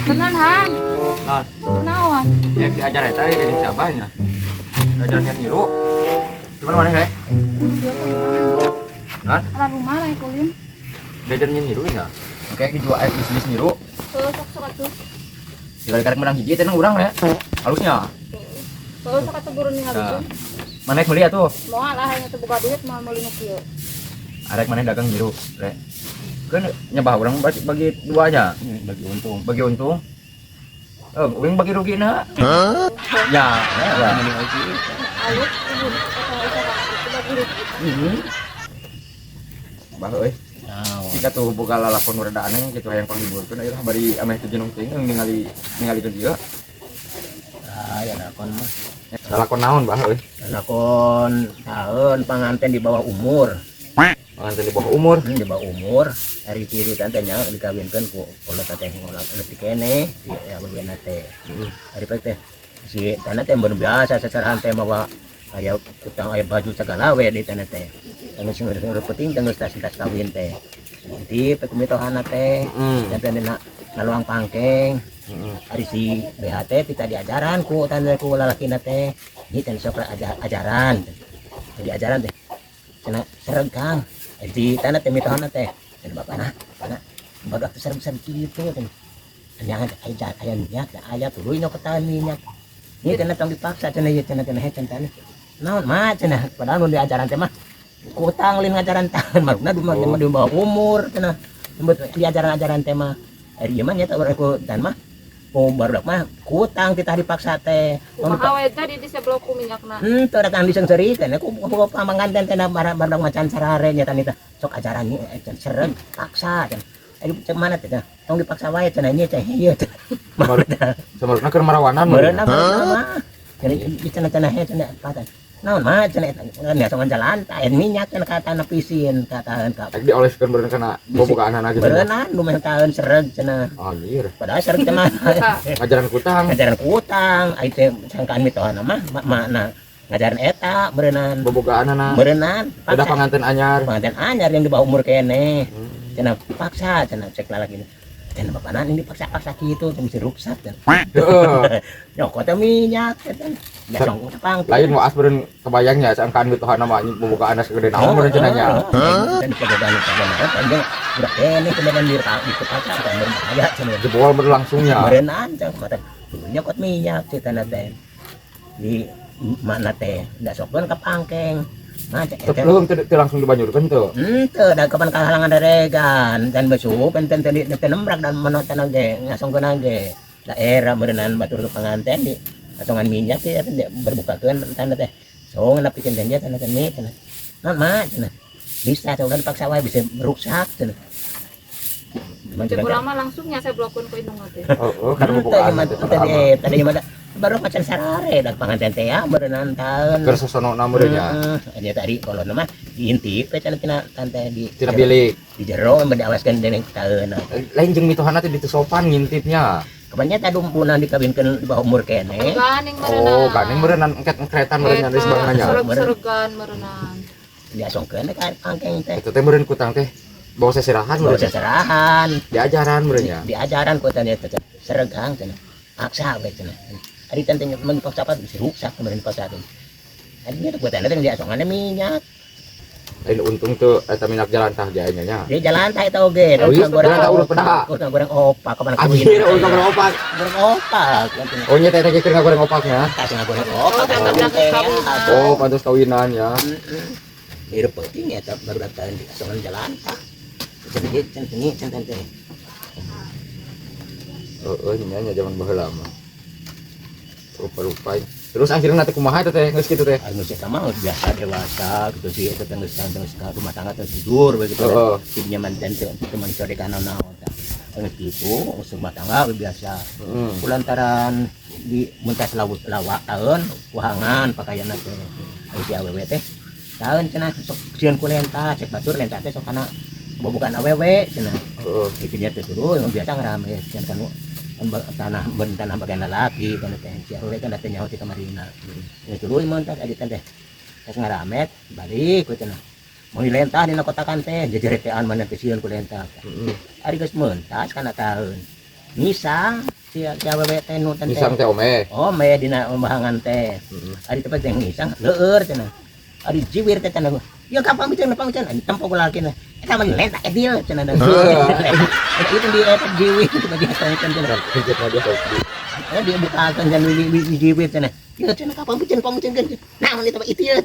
Beneran Han. Nah, Kenaon? ya diajar eta ya jadi siapa nya? Diajarnya niru. Cuman mana kayak? Dia kuliah. Hah? Alam rumah lah kuliah. Diajarnya niru ya. Oke, dijual bisnis niru. Sok atuh. Dikali-kali menang hiji teh nang urang ya. Halusnya. Sok atuh burun nih Nah, halus. mana meuli atuh? Moal lah hanya teu boga duit moal meuli nu kieu. Arek mana dagang niru, rek. Kan nyebah urang bagi duanya, bagi untung. bagi untung. Uing bagi rugi na. Ya, ya. Mending aja. Alus ibu kata usaha itu bagi duit. Bah euy. Nah, Jika tuh boga lalakon urada aneh gitu hayang panghiburkeun aya bari ameh teu jenong teuing ningali ke dieu. ya nakon mah. Lalakon naon bah euy? Nakon tahun panganten di bawah umur. Panganten di bawah umur. Di bawah umur hari ciri tantenya dikawinkan ku kalau teteh ngolah leutik kene ya bagian teh. Hari teh si tanah teh bener biasa secara teh mawa aya utang aya baju segala we di tanah teh. Tangis sing udah penting tangis tas kawin teh. Nanti pemitohana teh dan teh naluang pangkeng. Hari si BHT kita diajaran ku tanda ku lalakina teh. Ini teh sok ajaran. Jadi ajaran teh. Cenah sereg Kang. Di tanah teh mitohana teh. Dan bapana badak besar-besar kitu teh. Jangan aya minyak, aya tuluy nu ketahan minyak. Ini cenah tong dipaksa cenah ieu cenah cenah. Naon mah cenah padahal mun diajaran teh mah kutang lin ngajaran tahan maruna di bawah umur cenah. Diajaran-ajaran teh mah ari mah nya teh aku dan mah barudak mah kutang kita dipaksa teh. Kumaha we tadi di sebelok ku minyakna. Teu datang disengseureikeun aku pamanganten teh barudak macan sarare nya teh sok ajaran ieu sereg paksa cenah. Ari cek mana teh tong dipaksa wae cenah ieu teh ieu teh. Samaruna keur marawanan Meureunna mah. Jadi cenah-cenah cenah patan. Naon mah cenah nya songan jalan taen minyak cenah ka tanah pisin ka tahan ka. Rek dioleskeun beureun kana bobogaanana gitu. Beureunan lumayan tahan sereg cenah. Anjir. Padahal sereg teh mah Ngajaran kutang. ngajaran kutang, ai teh sangkaan mitohana mah makna ngajaran eta beureunan. Bobogaanana. Beureunan Udah panganten anyar. pengantin anyar yang di bawah umur kene. Cenah paksa cenah cek lalaki. Cenah bapana ini paksa-paksa kitu cenah mesti ruksak cenah. Heeh. Nyokot teh minyak cenah. Ya song pang. Lain mau beureun kebayangnya sangkaan mitohana mah bobogaanna segede naon beureun cenah nya. Dan kebetulan panjang udah kene kemudian di paksa kan berbahaya cenah. Jebol berlangsungnya. Berenang cenah mata nyokot minyak cenah teh. Di mana teh da sokkeun ka pangkeng. Nah, Tepelum teu langsung dibanyurkeun teu. Teu da kapan kahalangan daregan dan besup enten teh nembrak dan manotan ge ngasongkeun ge. Daerah berenang batur ke panganten di asongan minyak teh berbukakeun tanda teh. Song napikeun dia tanda teh cenah. Naon mah cenah. Bisa coba dipaksa wae bisa meruksak cenah. Cek urang mah langsung nya sebelokkeun ku indung teh. Oh, kan bobogaan Tadi mah baru macan sarare dan panganten teh ya berenang taun. keur sosonona meureun nya. Nya tadi kalau nama diintip teh cenah tante di Tina bilik. di jero men diawaskeun dening taun. Lain jeung mitohana teh ditu sopan ngintipnya. Kapannya tadi dumpunan dikawinkeun di bawah umur kene. Ganing meureunan. Oh, gandeng meureun engket-engketan meureun nya di sebelah Sereg-seregan meureunan. Diasongkeun ka pangkeng teh. Itu teh meureun kutang teh bawa seserahan Bawa meureun. seserahan. Diajaran meureun nya. Diajaran ku tanya teh seregang cenah. Aksa we cenah. Ari tante mun dipaksa apa bisa rusak kemarin dipaksa teh. Ari nya teh tanda teh diasongan minyak. Lain untung tuh eta minyak jalan tah jayanya nya. Di jalan teh eta oge. Oh, iya, jalan tah urut pedaha. Goreng opak kapan Anjir, urut goreng opak. goreng opak. Oh nya teh keur ngagoreng opaknya. Kasih goreng opak. Oh, pantes kawinan ya. Hirup penting ya baru datang di asongan jalan tah. Sedikit centeng teh. Oh, nya zaman baheula mah. Rupa-rupa. Terus akhirnya nanti kumaha teh geus kitu teh. Anu sih mah biasa dewasa gitu sih eta geus rumah tangga teh tidur begitu. Heeh. Tidnya manten teman sore kana naon tah. Geus kitu rumah tangga biasa. Kulantaran di muntas lawak taun wahangan pakaianna teh. Ari si awewe teh taun cenah sok sieun ku lenta cek batur lenta teh sok kana bobogan awewe cenah. Heeh. Itu nya teh turun biasa ngarame cenah kan tanah bagian lelaki kan teh si awewe kan teh nyaho ti kamarina. Ya turun mun teh adi teh. Tes ngaramet balik ku cenah. Mun lentah dina kotakan teh jejeretean mana teh sieun ku lentah. Ari geus meuntas kana taeun. Nisang sia wewe teh nu teh. Nisang teh ome. Oh, me dina pembahangan teh. Ari teh teh nisang leueur cenah. Ari jiwir teh cenah. Ya kapan bicara ani tempo lalaki na. Eta mah lenta edil cenah da. Itu di eta jiwir itu bagi kan cenah. Pinjat mah dia sok. Dia bukakan jan jiwir cenah. Ya cenah kapan bicara pamucan kan. Nah, itu ya.